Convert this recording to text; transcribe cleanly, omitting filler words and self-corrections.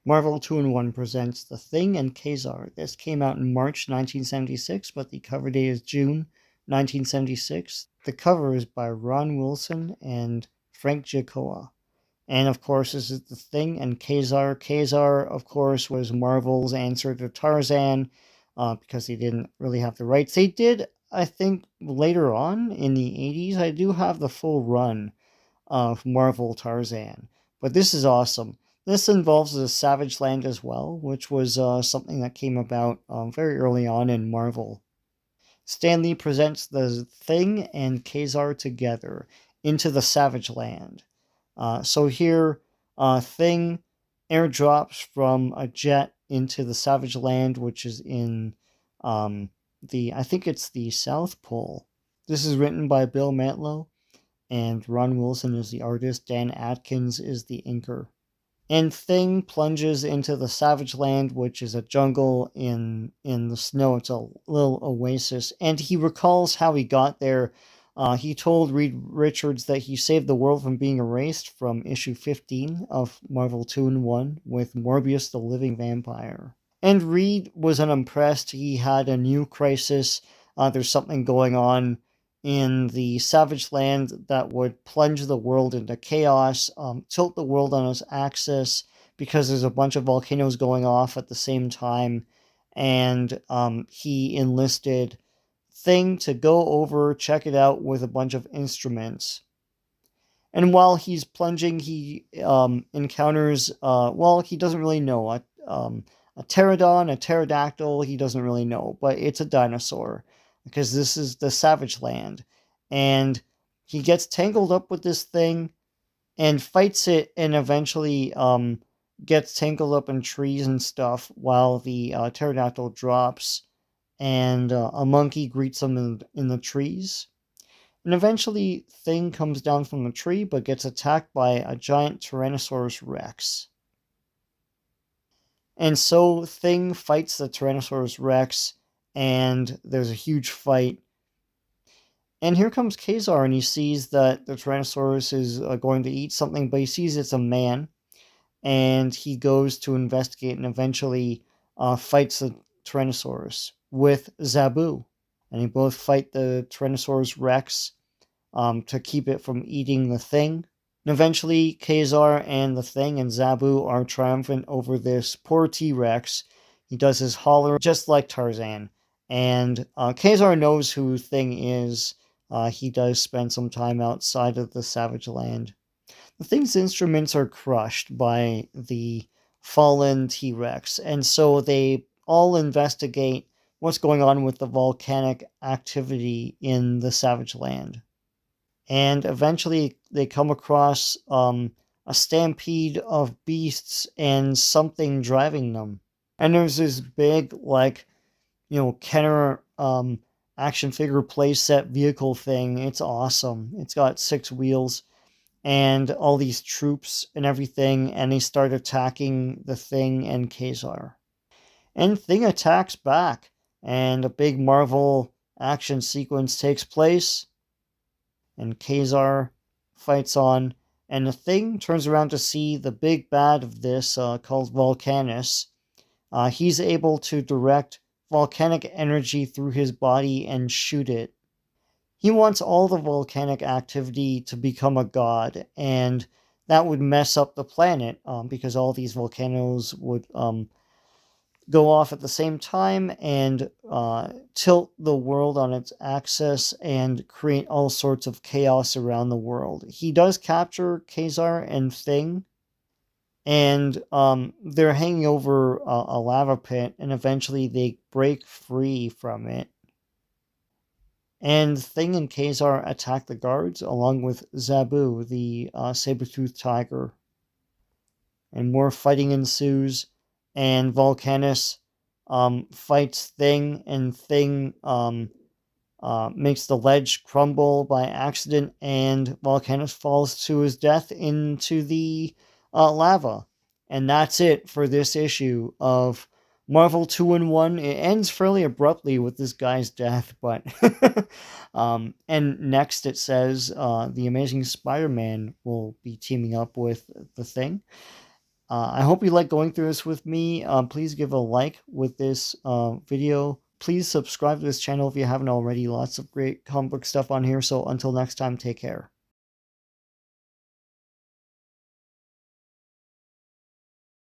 Marvel 2-in-1 presents The Thing and KA-ZAR. This came out in March 1976, but the cover date is June 1976. The cover is by Ron Wilson and Frank Giacoa. And of course, this is The Thing and KA-ZAR. KA-ZAR, of course, was Marvel's answer to Tarzan, because they didn't really have the rights. They did, I think, later on in the 80s. I do have the full run of Marvel Tarzan. But this is awesome. This involves the Savage Land as well, which was something that came about very early on in Marvel. Stan Lee presents The Thing and KA-ZAR together into the Savage Land. So here, Thing airdrops from a jet into the Savage Land, which is in I think it's the South Pole. This is written by Bill Mantlo, and Ron Wilson is the artist. Dan Atkins is the inker. And Thing plunges into the Savage Land, which is a jungle in the snow. It's a little oasis. And he recalls how he got there. He told Reed Richards that he saved the world from being erased from issue 15 of Marvel 2-in-1 with Morbius the Living Vampire. And Reed was unimpressed. He had a new crisis. There's something going on in the Savage Land that would plunge the world into chaos, tilt the world on its axis, because there's a bunch of volcanoes going off at the same time, and he enlisted Thing to go over, check it out with a bunch of instruments. And while he's plunging, he encounters, he doesn't really know, a pterodon, a pterodactyl, he doesn't really know, but it's a dinosaur, because this is the Savage Land. And he gets tangled up with this thing and fights it, and eventually gets tangled up in trees and stuff while the pterodactyl drops, and a monkey greets him in the trees. And eventually Thing comes down from the tree but gets attacked by a giant Tyrannosaurus Rex. And so Thing fights the Tyrannosaurus Rex, and there's a huge fight. And here comes KA-ZAR, and he sees that the Tyrannosaurus is going to eat something, but he sees it's a man, and he goes to investigate and eventually fights the Tyrannosaurus with Zabu. And they both fight the Tyrannosaurus Rex to keep it from eating the Thing. And eventually, KA-ZAR and the Thing and Zabu are triumphant over this poor T-Rex. He does his holler just like Tarzan. And KA-ZAR knows who Thing is. He does spend some time outside of the Savage Land. The Thing's instruments are crushed by the fallen T-Rex, and so they all investigate what's going on with the volcanic activity in the Savage Land. And eventually they come across a stampede of beasts and something driving them. And there's this big, Kenner action figure playset vehicle thing. It's awesome. It's got 6 wheels and all these troops and everything, and they start attacking the Thing and KA-ZAR. And Thing attacks back, and a big Marvel action sequence takes place, and KA-ZAR fights on, and the Thing turns around to see the big bad of this, called Volcanus. He's able to direct volcanic energy through his body and shoot it. He wants all the volcanic activity to become a god, and that would mess up the planet, because all these volcanoes would go off at the same time and tilt the world on its axis and create all sorts of chaos around the world. He does capture KA-ZAR and Thing, and they're hanging over a lava pit, and eventually they break free from it. And Thing and KA-ZAR attack the guards along with Zabu, the saber-toothed tiger. And more fighting ensues, and Volcanus fights Thing, and Thing makes the ledge crumble by accident, and Volcanus falls to his death into the lava. And that's it for this issue of Marvel 2-in-1. It ends fairly abruptly with this guy's death, but and next it says the Amazing Spider-Man will be teaming up with the Thing. I hope you like going through this with me. Please give a like with this video. Please subscribe to this channel if you haven't already. Lots of great comic book stuff on here. So until next time, take care.